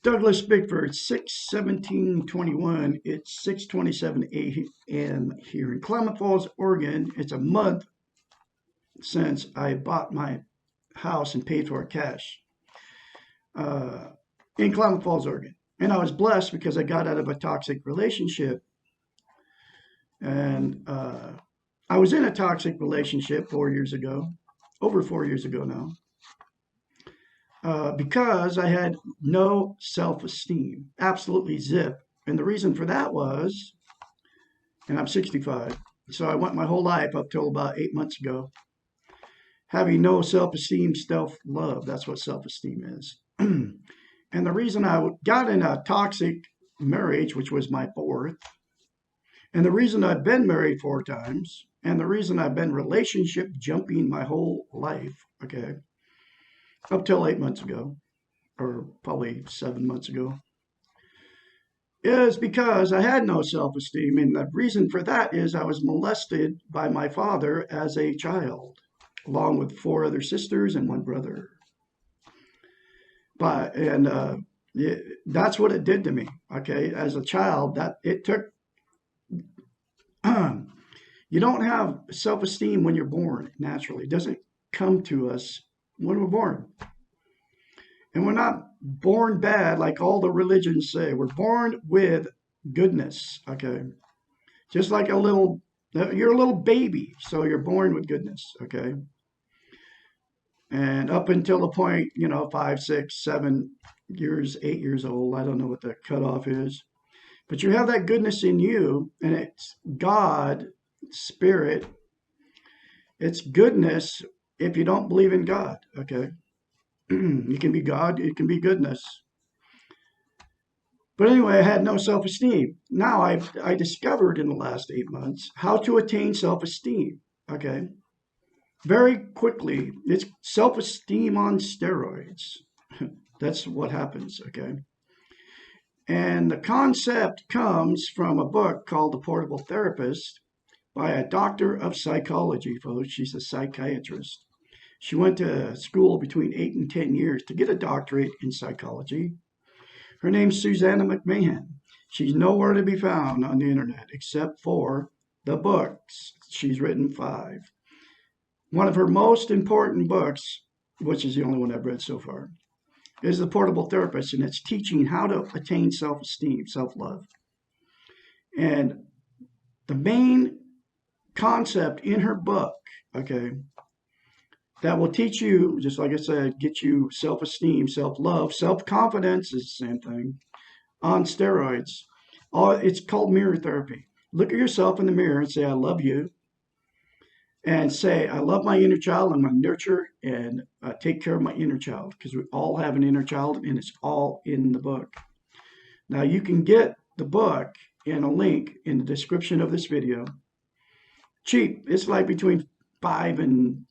Douglas Bickford, 6/17/21. It's 6:27 a.m. here in Klamath Falls, Oregon. It's a month since I bought my house and paid for it cash in Klamath Falls, Oregon. And I was blessed because I got out of a toxic relationship. And I was in a toxic relationship 4 years ago, over 4 years ago now. Because I had no self-esteem, absolutely zip. And the reason for that was, and I'm 65, so I went my whole life up till about 8 months ago, having no self-esteem, self-love. That's what self-esteem is. And the reason I got in a toxic marriage, which was my fourth, and the reason I've been married 4 times, and the reason I've been relationship jumping my whole life, okay, up till 8 months ago, or probably 7 months ago, is because I had no self-esteem. And the reason for that is I was molested by my father as a child, along with 4 other sisters and 1 brother. That's what it did to me, okay, as a child. That it took, you don't have self-esteem when you're born naturally. It doesn't come to us when we're born. And we're not born bad like all the religions say. We're born with goodness, okay? Just like you're a little baby, so you're born with goodness, okay? And up until the point, 5, 6, 7 years, 8 years old, I don't know what the cutoff is, but you have that goodness in you, and it's God, Spirit. It's goodness if you don't believe in God, okay? You can be God, it can be goodness. But anyway, I had no self-esteem. Now I discovered in the last 8 months how to attain self-esteem, okay? Very quickly, it's self-esteem on steroids. That's what happens, okay? And the concept comes from a book called The Portable Therapist by a doctor of psychology, folks. She's a psychiatrist. She went to school between 8 and 10 years to get a doctorate in psychology. Her name's Susanna McMahon. She's nowhere to be found on the internet except for the books. She's written 5. One of her most important books, which is the only one I've read so far, is The Portable Therapist, and it's teaching how to attain self-esteem, self-love. And the main concept in her book, okay, that will teach you, just like I said, get you self-esteem, self-love, self-confidence is the same thing, on steroids. It's called mirror therapy. Look at yourself in the mirror and say, I love you. And say, I love my inner child. I'm going to nurture and take care of my inner child, because we all have an inner child, and it's all in the book. Now, you can get the book in a link in the description of this video. Cheap. It's like between $5 and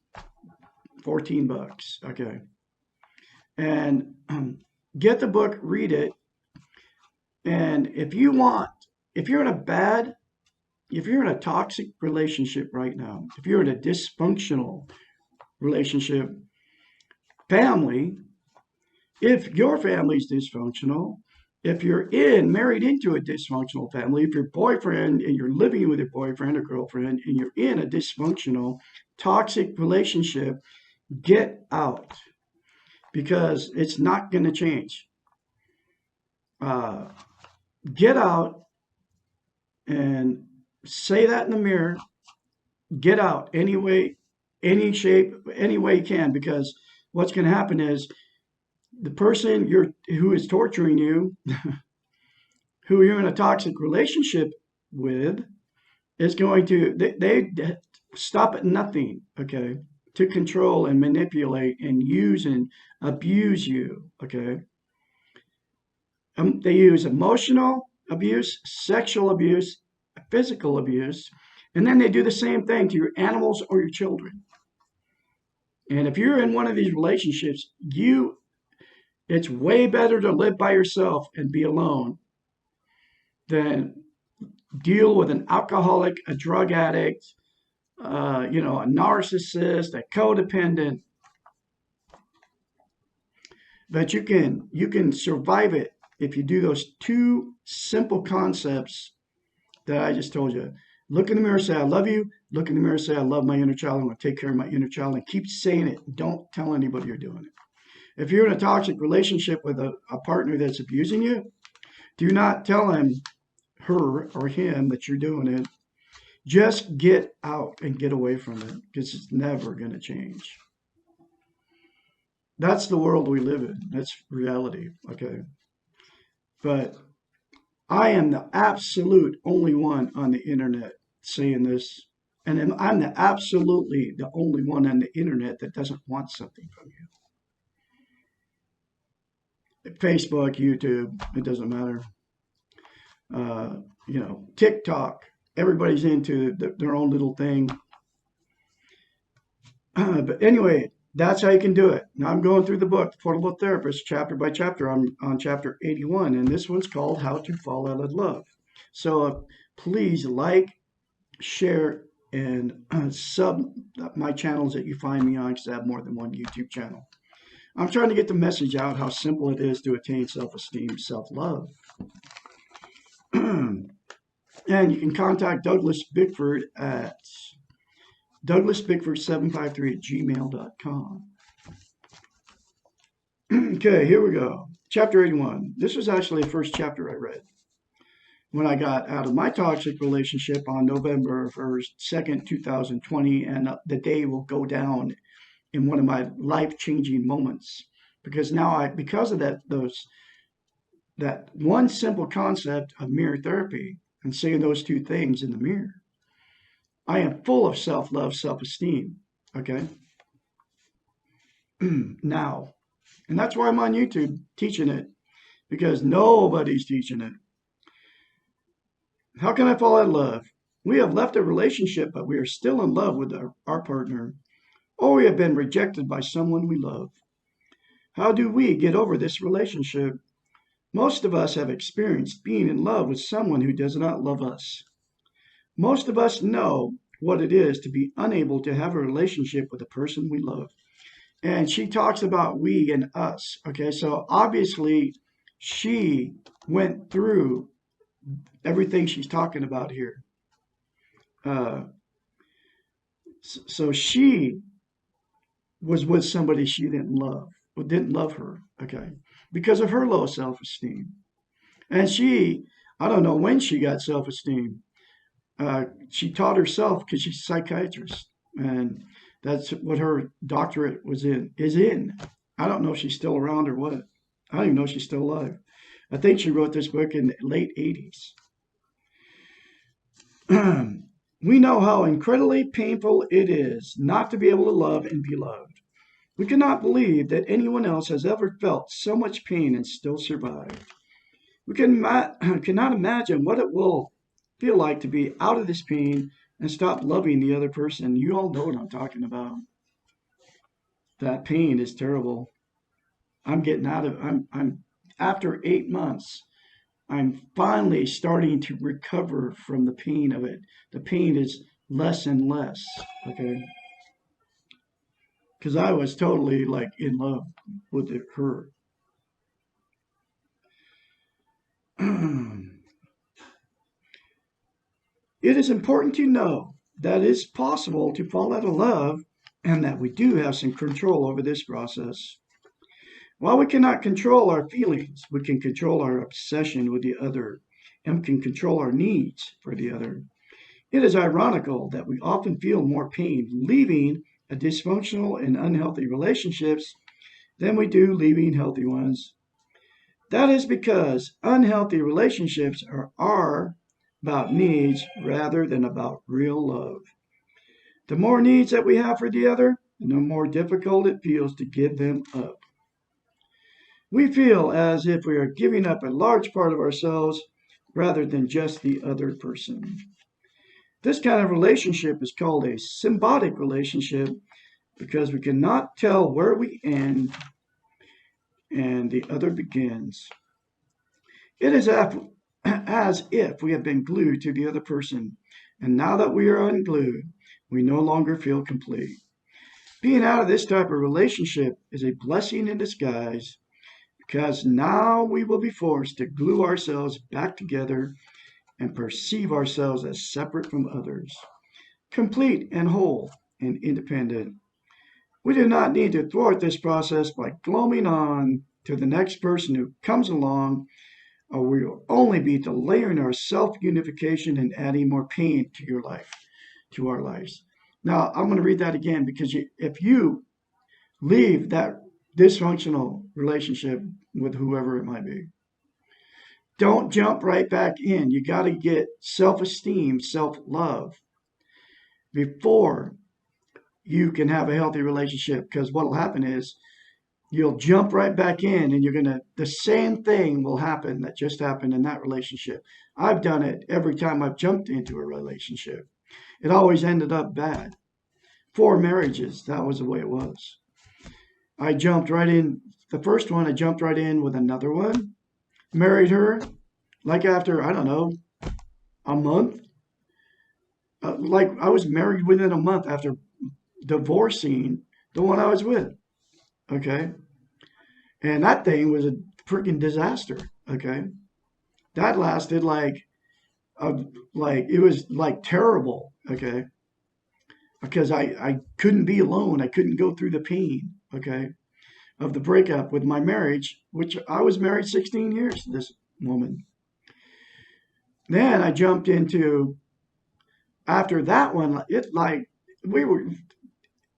$14, okay? And get the book, read it, and if you're in a toxic relationship right now, if you're in a dysfunctional relationship, family, if your family's dysfunctional, If you're married into a dysfunctional family, if your boyfriend and you're living with your boyfriend or girlfriend and you're in a dysfunctional, toxic relationship, get out because it's not going to change. Uh, get out and say that in the mirror. Get out any way, any shape, any way you can, because what's going to happen is the person who is torturing you, who you're in a toxic relationship with, is going to they stop at nothing, okay, to control and manipulate and use and abuse you, okay. They use emotional abuse, sexual abuse, physical abuse, and then they do the same thing to your animals or your children. And if you're in one of these relationships, it's way better to live by yourself and be alone than deal with an alcoholic, a drug addict, a narcissist, a codependent. But you can survive it if you do those two simple concepts that I just told you. Look in the mirror, say I love you. Look in the mirror, say I love my inner child. I'm going to take care of my inner child, and keep saying it. Don't tell anybody you're doing it. If you're in a toxic relationship with a partner that's abusing you, do not tell him, her, or him that you're doing it. Just get out and get away from it because it's never going to change. That's the world we live in. That's reality. Okay. But I am the absolute only one on the internet saying this. And I'm absolutely the only one on the internet that doesn't want something from you. Facebook, YouTube, it doesn't matter. TikTok, everybody's into their own little thing. But anyway, that's how you can do it. Now I'm going through the book, The Portable Therapist, chapter by chapter. I'm on chapter 81, and this one's called How to Fall Out of Love. So please like, share, and sub my channels that you find me on, because I have more than one YouTube channel. I'm trying to get the message out how simple it is to attain self-esteem, self-love. And you can contact Douglas Bickford at douglasbickford753 at gmail.com. Okay, here we go. Chapter 81. This was actually the first chapter I read when I got out of my toxic relationship on November 1st, 2nd, 2020, and the day will go down in one of my life-changing moments, because now because of that one simple concept of mirror therapy and saying those two things in the mirror, I am full of self-love, self-esteem. Okay. Now, and that's why I'm on YouTube teaching it, because nobody's teaching it. How can I fall out of love? We have left a relationship, but we are still in love with our partner, or we have been rejected by someone we love. How do we get over this relationship? Most of us have experienced being in love with someone who does not love us. Most of us know what it is to be unable to have a relationship with the person we love. And she talks about we and us. Okay, so obviously she went through everything she's talking about here. So she was with somebody she didn't love, or didn't love her, okay, because of her low self-esteem. And I don't know when she got self-esteem. She taught herself because she's a psychiatrist, and that's what her doctorate is in. I don't know if she's still around or what. I don't even know if she's still alive. I think she wrote this book in the late 80s. We know how incredibly painful it is not to be able to love and be loved. We cannot believe that anyone else has ever felt so much pain and still survived. We cannot imagine what it will feel like to be out of this pain and stop loving the other person. You all know what I'm talking about. That pain is terrible. I'm after 8 months, I'm finally starting to recover from the pain of it. The pain is less and less, okay? Because I was totally like in love with her. It is important to know that it is possible to fall out of love and that we do have some control over this process. While we cannot control our feelings, we can control our obsession with the other and can control our needs for the other. It is ironical that we often feel more pain leaving a dysfunctional and unhealthy relationships than we do leaving healthy ones. That is because unhealthy relationships are about needs rather than about real love. The more needs that we have for the other, the more difficult it feels to give them up. We feel as if we are giving up a large part of ourselves rather than just the other person. This kind of relationship is called a symbiotic relationship because we cannot tell where we end and the other begins. It is as if we have been glued to the other person, and now that we are unglued, we no longer feel complete. Being out of this type of relationship is a blessing in disguise because now we will be forced to glue ourselves back together and perceive ourselves as separate from others, complete and whole and independent. We do not need to thwart this process by glomming on to the next person who comes along, or we will only be delaying our self-unification and adding more pain to your life, to our lives. Now, I'm going to read that again because if you leave that dysfunctional relationship with whoever it might be, don't jump right back in. You got to get self-esteem, self-love before you can have a healthy relationship. Because what will happen is you'll jump right back in and the same thing will happen that just happened in that relationship. I've done it every time I've jumped into a relationship. It always ended up bad. 4 marriages, that was the way it was. I jumped right in. The first one, I jumped right in with another one, married her, like after, I don't know, a month. Like I was married within a month after divorcing the one I was with. Okay. And that thing was a freaking disaster. Okay. That lasted like it was like terrible. Okay. Because I couldn't be alone. I couldn't go through the pain. Okay. Of the breakup with my marriage, which I was married 16 years to this woman. Then I jumped into, after that one, it like, we were,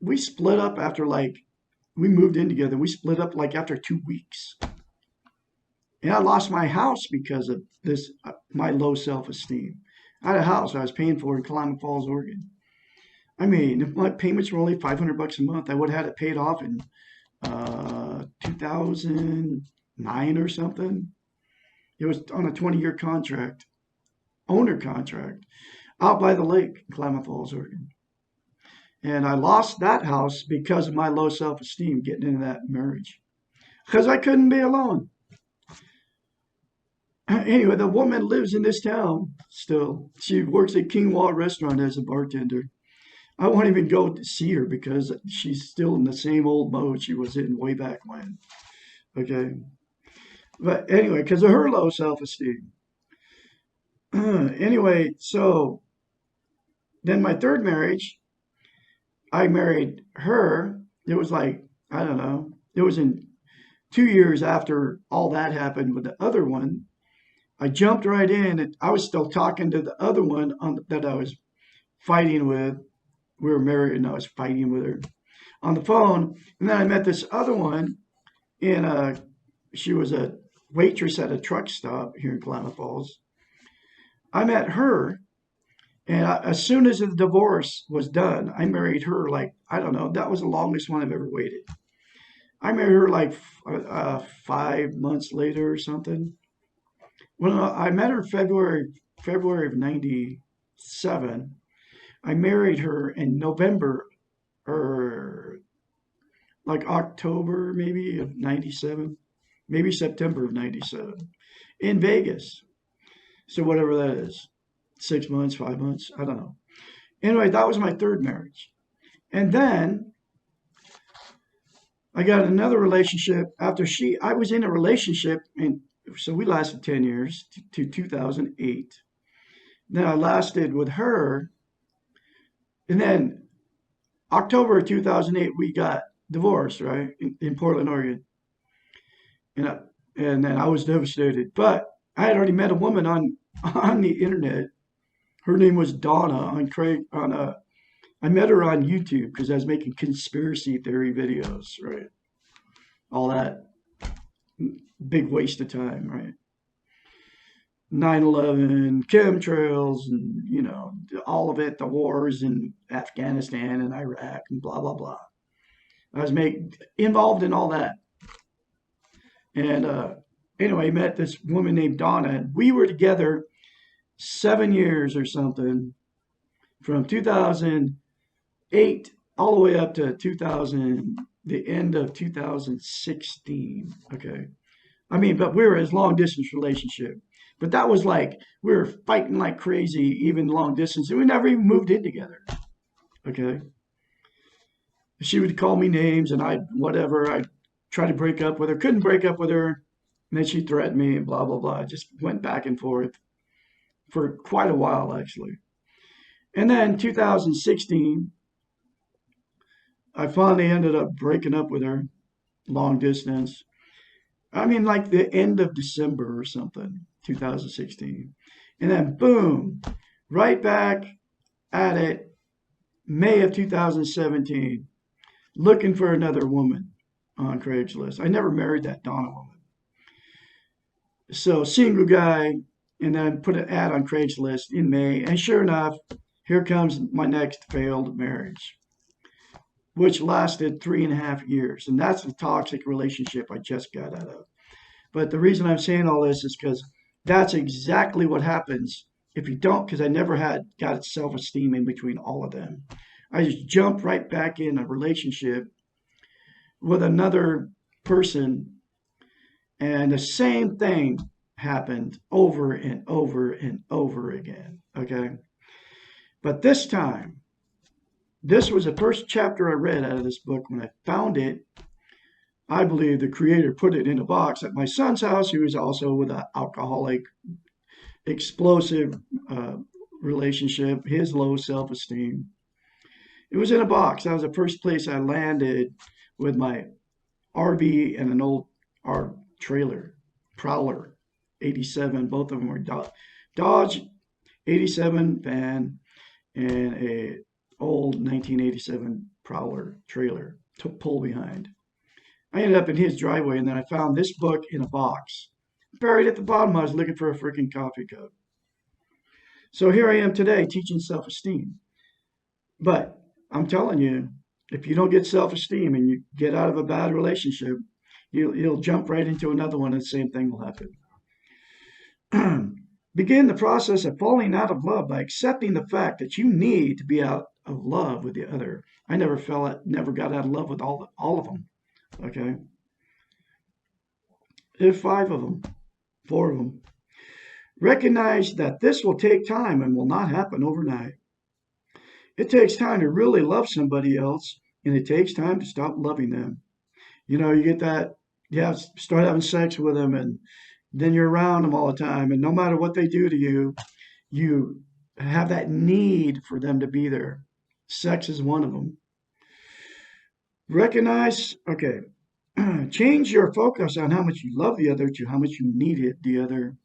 we split up after like, we moved in together. We split up like after 2 weeks. And I lost my house because of this, my low self-esteem. I had a house I was paying for in Klamath Falls, Oregon. I mean, if my payments were only $500 a month, I would have had it paid off in 2009 or something. It was on a 20-year contract, owner contract, out by the lake in Klamath Falls, Oregon. And I lost that house because of my low self-esteem getting into that marriage. Because I couldn't be alone. Anyway, the woman lives in this town still. She works at Quinoa Restaurant as a bartender. I won't even go to see her because she's still in the same old mode she was in way back when. Okay. But anyway, because of her low self-esteem. Anyway, so then my third marriage, I married her. It was like, I don't know, it was in 2 years after all that happened with the other one. I jumped right in. And I was still talking to the other one that I was fighting with. We were married and I was fighting with her on the phone. And then I met this other one she was a waitress at a truck stop here in Klamath Falls. I met her, and as soon as the divorce was done, I married her like, I don't know, that was the longest one I've ever waited. I married her like 5 months later or something. Well, I met her February of 97. I married her in November or like October maybe of 97, maybe September of 97 in Vegas. So whatever that is, 6 months, 5 months, I don't know. Anyway, that was my third marriage. And then I got another relationship after I was in a relationship, and so we lasted 10 years to 2008. Then I lasted with her, and then October of 2008 we got divorced, right, in Portland, Oregon, and and then I was devastated. But I had already met a woman on on the internet. Her name was Donna on Craig on I met her on YouTube because I was making conspiracy theory videos, right? All that big waste of time, right? 9/11, chemtrails, and all of it, the wars in Afghanistan and Iraq, and blah blah blah. I was involved in all that, and anyway, met this woman named Donna, and we were together 7 years or something, from 2008 all the way up to 2000, the end of 2016. Okay, I mean, but we were a long distance relationship. But that was like we were fighting like crazy, even long distance, and we never even moved in together. Okay, she would call me names, and I'd try to break up with her, couldn't break up with her, and then she threatened me, and blah blah blah. I just went back and forth for quite a while, actually. And then 2016, I finally ended up breaking up with her, long distance. I mean, like the end of December or something, 2016. And then boom, right back at it, May of 2017, looking for another woman on Craigslist. I never married that Donna woman. So single guy, and then put an ad on Craigslist in May. And sure enough, here comes my next failed marriage, which lasted 3.5 years. And that's the toxic relationship I just got out of. But the reason I'm saying all this is because that's exactly what happens if you don't, because I never had got self-esteem in between all of them. I just jumped right back in a relationship with another person, and the same thing happened over and over and over again. Okay. But this time, this was the first chapter I read out of this book. When I found it, I believe the creator put it in a box at my son's house, who was also with an alcoholic, explosive relationship, his low self esteem. It was in a box. That was the first place I landed with my RV and an old our trailer, Prowler 87. Both of them were Dodge 87 van and a old 1987 Prowler trailer to pull behind. I ended up in his driveway, and then I found this book in a box. Buried at the bottom, I was looking for a freaking coffee cup. So here I am today teaching self esteem. But I'm telling you, if you don't get self esteem and you get out of a bad relationship, you'll jump right into another one, and the same thing will happen. Begin the process of falling out of love by accepting the fact that you need to be out of love with the other. I never got out of love with all of them. Okay. If 5 of them, 4 of them. Recognize that this will take time and will not happen overnight. It takes time to really love somebody else, and it takes time to stop loving them. You get that, start having sex with them, and then you're around them all the time, and no matter what they do to you, you have that need for them to be there. Sex is one of them. Recognize, okay, change your focus on how much you love the other to how much you need the other.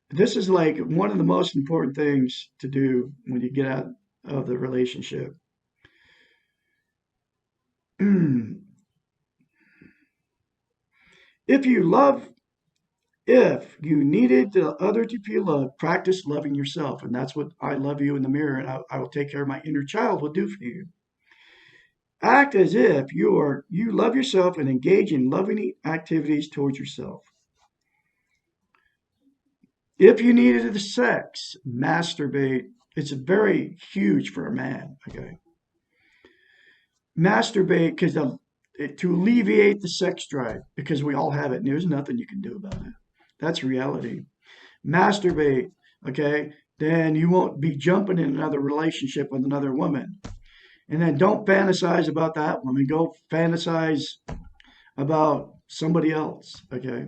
This is like one of the most important things to do when you get out of the relationship. If you needed the other to feel love, practice loving yourself. And that's what I love you in the mirror, and I will take care of my inner child will do for you. Act as if you love yourself and engage in loving activities towards yourself. If you needed the sex, masturbate. It's very huge for a man. Okay. Masturbate to alleviate the sex drive, because we all have it and there's nothing you can do about it. That's reality. Masturbate, okay? Then you won't be jumping in another relationship with another woman. And then don't fantasize about that woman. Go fantasize about somebody else, okay?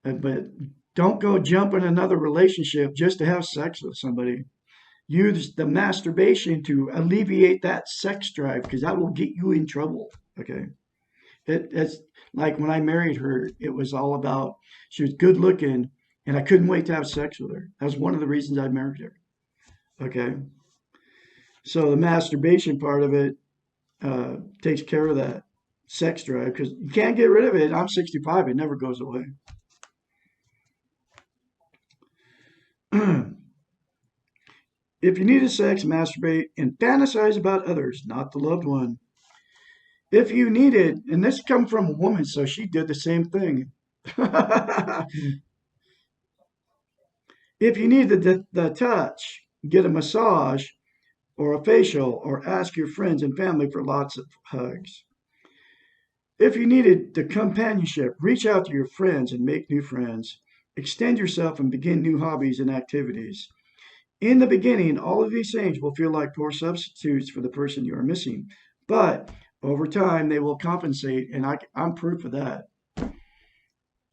But Don't go jump in another relationship just to have sex with somebody. Use the masturbation to alleviate that sex drive because that will get you in trouble. Okay. It's like when I married her, it was all about she was good looking and I couldn't wait to have sex with her. That was one of the reasons I married her. Okay. So the masturbation part of it takes care of that sex drive because you can't get rid of it. I'm 65, it never goes away. If you needed sex, masturbate and fantasize about others, not the loved one. If you needed, and this comes from a woman, so she did the same thing. If you needed the touch, get a massage or a facial or ask your friends and family for lots of hugs. If you needed the companionship, reach out to your friends and make new friends. Extend yourself and begin new hobbies and activities. In the beginning, all of these things will feel like poor substitutes for the person you are missing, but over time they will compensate, and I'm proof of that.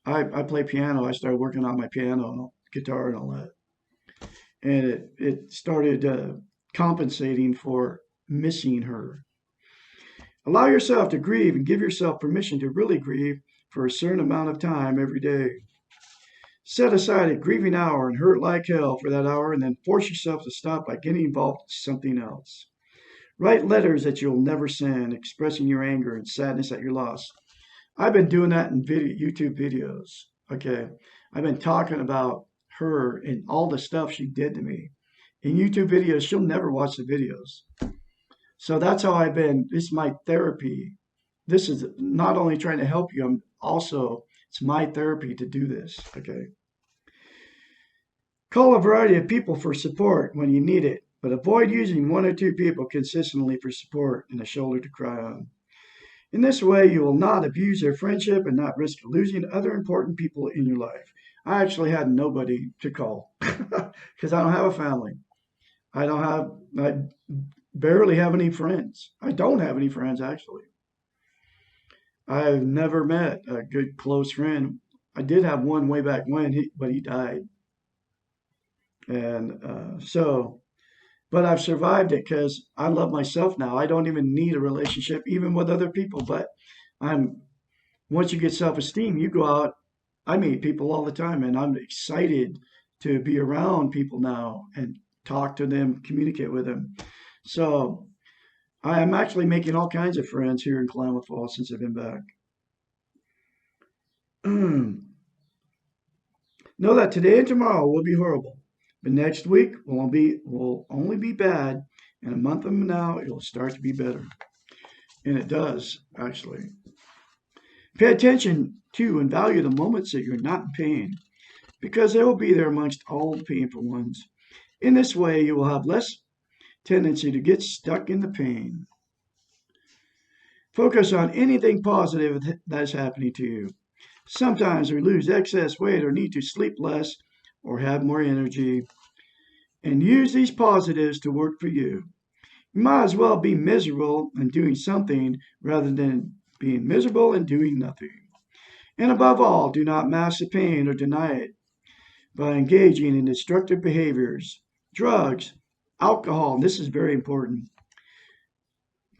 I play piano. I started working on my piano and guitar and all that, and it started compensating for missing her. Allow yourself to grieve and give yourself permission to really grieve for a certain amount of time every day. Set aside a grieving hour and hurt like hell for that hour, and then force yourself to stop by getting involved in something else. Write letters that you'll never send, expressing your anger and sadness at your loss. I've been doing that in YouTube videos. Okay. I've been talking about her and all the stuff she did to me. In YouTube videos, she'll never watch the videos. So that's how I've been. This is my therapy. This is not only trying to help you, I'm also, it's my therapy to do this. Okay. Call a variety of people for support when you need it, but avoid using one or two people consistently for support and a shoulder to cry on. In this way, you will not abuse their friendship and not risk losing other important people in your life. I actually had nobody to call because I don't have a family. I barely have any friends. I don't have any friends, actually. I've never met a good close friend. I did have one way back when, but he died. And but I've survived it because I love myself now. I don't even need a relationship, even with other people. But I'm once you get self-esteem, you go out. I meet people all the time, and I'm excited to be around people now and talk to them, communicate with them. So I am actually making all kinds of friends here in Klamath Falls since I've been back. Know that today and tomorrow will be horrible, but next week will only be bad, and a month from now it'll start to be better. And it does, actually. Pay attention to and value the moments that you're not in pain, because they will be there amongst all the painful ones. In this way, you will have less tendency to get stuck in the pain. Focus on anything positive that is happening to you. Sometimes we lose excess weight or need to sleep less or have more energy. And use these positives to work for you. You might as well be miserable and doing something rather than being miserable and doing nothing. And above all, do not mask the pain or deny it by engaging in destructive behaviors, drugs, alcohol. And this is very important.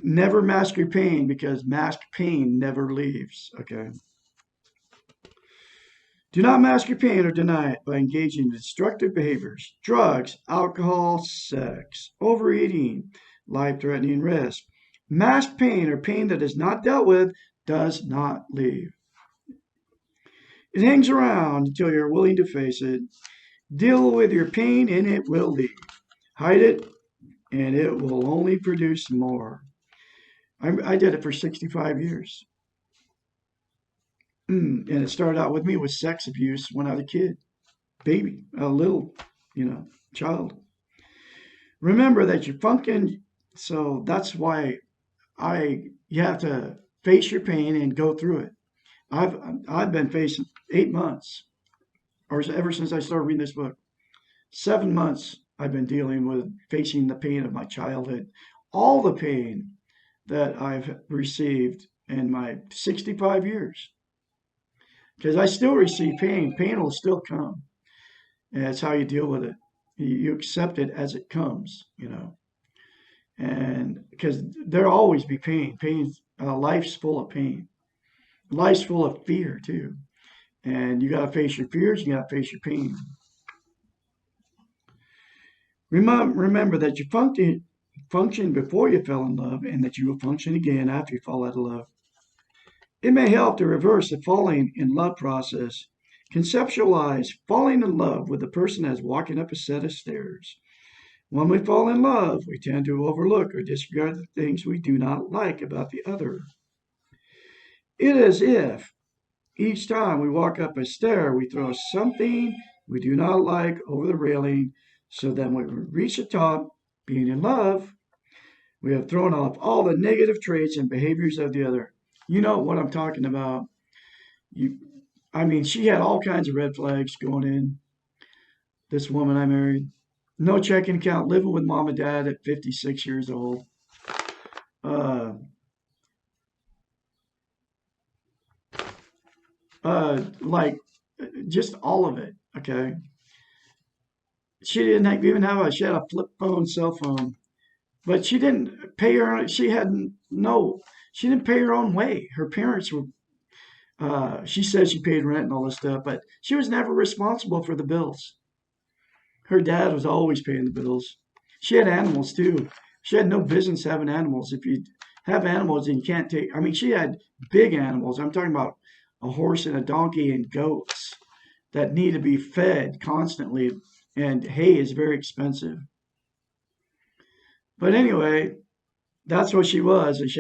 Never mask your pain because masked pain never leaves. Okay. Do not mask your pain or deny it by engaging in destructive behaviors, drugs, alcohol, sex, overeating, life-threatening risk. Masked pain or pain that is not dealt with does not leave. It hangs around until you're willing to face it. Deal with your pain and it will leave. Hide it and it will only produce more. I did it for 65 years. And it started out with me with sex abuse when I was a kid, baby, a little, child. Remember that you're funking, so that's why you have to face your pain and go through it. I've been facing 8 months, or ever since I started reading this book, 7 months I've been dealing with facing the pain of my childhood, all the pain that I've received in my 65 years. because I still receive pain. Pain will still come. And that's how you deal with it. You accept it as it comes, and because there'll always be pain. Life's full of pain. Life's full of fear too. And you got to face your fears. You got to face your pain. Remember that you function before you fell in love, and that you will function again after you fall out of love. It may help to reverse the falling in love process. Conceptualize falling in love with the person as walking up a set of stairs. When we fall in love, we tend to overlook or disregard the things we do not like about the other. It is as if each time we walk up a stair, we throw something we do not like over the railing, so that when we reach the top, being in love, we have thrown off all the negative traits and behaviors of the other. You know what I'm talking about. You, I mean, she had all kinds of red flags going in. This woman I married, no checking account, living with mom and dad at 56 years old. Uh, like just all of it. Okay, she didn't even have she had a flip phone, cell phone, but she didn't pay her. She had no. She didn't pay her own way. Her parents were. She said she paid rent and all this stuff, but she was never responsible for the bills. Her dad was always paying the bills. She had animals too. She had no business having animals. If you have animals and you can't take, I mean, she had big animals. I'm talking about a horse and a donkey and goats that need to be fed constantly, and hay is very expensive. But anyway, that's what she was. And she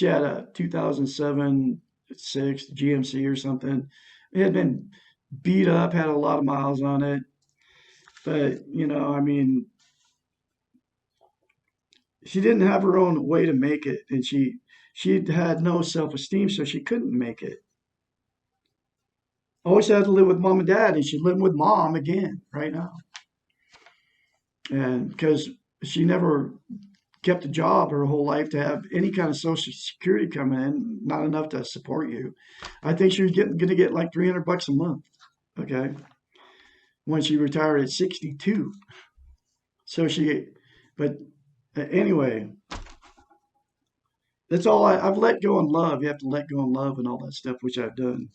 had a 2007, 6 GMC or something. It had been beat up, had a lot of miles on it. But, I mean, she didn't have her own way to make it, and she had no self-esteem, so she couldn't make it. Always had to live with mom and dad, and she's living with mom again right now. And because she never kept a job her whole life to have any kind of social security coming in, not enough to support you. I think she was going to get like $300 a month. Okay, when she retired at 62. So but anyway, that's all I've let go in love. You have to let go in love and all that stuff, which I've done.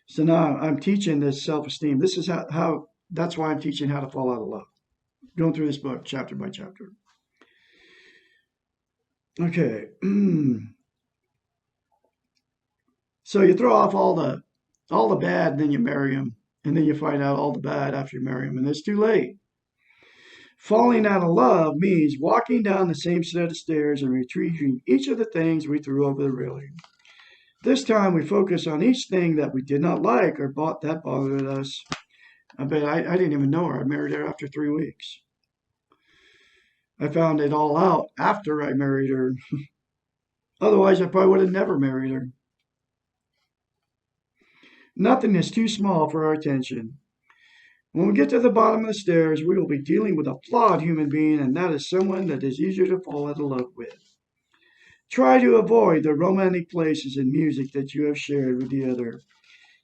So now I'm teaching this self-esteem. This is how that's why I'm teaching how to fall out of love. Going through this book chapter by chapter. Okay. So you throw off all the bad, and then you marry them, and then you find out all the bad after you marry them, and it's too late. Falling out of love means walking down the same set of stairs and retrieving each of the things we threw over the railing. This time we focus on each thing that we did not like or that bothered us. I didn't even know her. I married her after 3 weeks. I found it all out after I married her. Otherwise, I probably would have never married her. Nothing is too small for our attention. When we get to the bottom of the stairs, we will be dealing with a flawed human being, and that is someone that is easier to fall out of love with. Try to avoid the romantic places and music that you have shared with the other.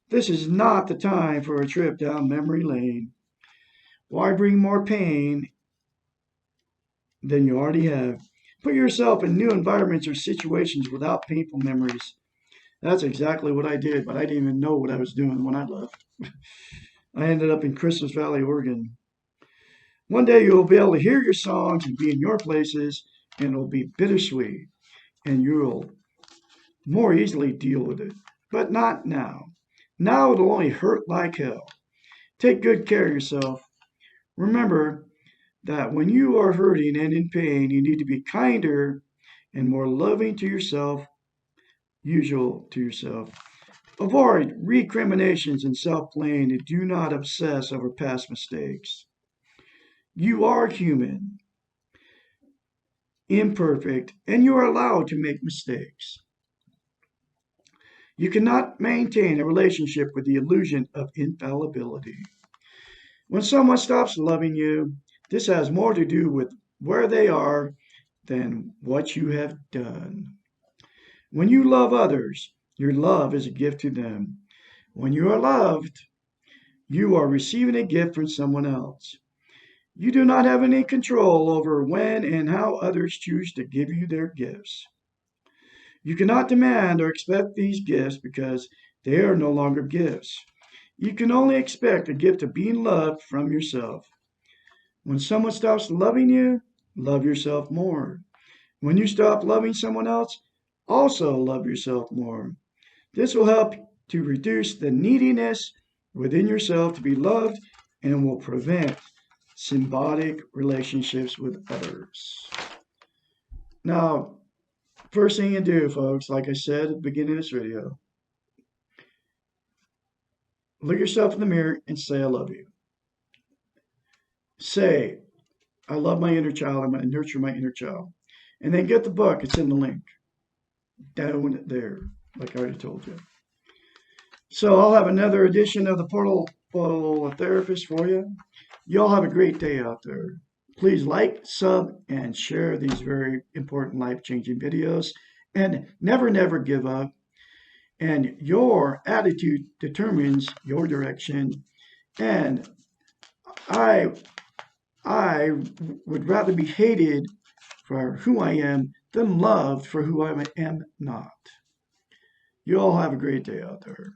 This is not the time for a trip down memory lane. Why bring more pain than you already have? Put yourself in new environments or situations without painful memories. That's exactly what I did, but I didn't even know what I was doing when I left. I ended up in Christmas Valley, Oregon. One day you'll be able to hear your songs and be in your places, and it'll be bittersweet, and you'll more easily deal with it. But not now. Now it'll only hurt like hell. Take good care of yourself. Remember that when you are hurting and in pain, you need to be kinder and more loving to yourself, usual to yourself. Avoid recriminations and self-blame, and do not obsess over past mistakes. You are human, imperfect, and you are allowed to make mistakes. You cannot maintain a relationship with the illusion of infallibility. When someone stops loving you, this has more to do with where they are than what you have done. When you love others, your love is a gift to them. When you are loved, you are receiving a gift from someone else. You do not have any control over when and how others choose to give you their gifts. You cannot demand or expect these gifts because they are no longer gifts. You can only expect a gift of being loved from yourself. When someone stops loving you, love yourself more. When you stop loving someone else, also love yourself more. This will help to reduce the neediness within yourself to be loved and will prevent symbiotic relationships with others. Now, first thing you do, folks, like I said at the beginning of this video, look yourself in the mirror and say, I love you. Say, I love my inner child. I'm going to nurture my inner child. And then get the book. It's in the link down there, like I already told you. So I'll have another edition of the Portal Therapist for you. Y'all have a great day out there. Please like, sub, and share these very important life-changing videos. And never, never give up. And your attitude determines your direction. And I I would rather be hated for who I am than loved for who I am not. You all have a great day out there.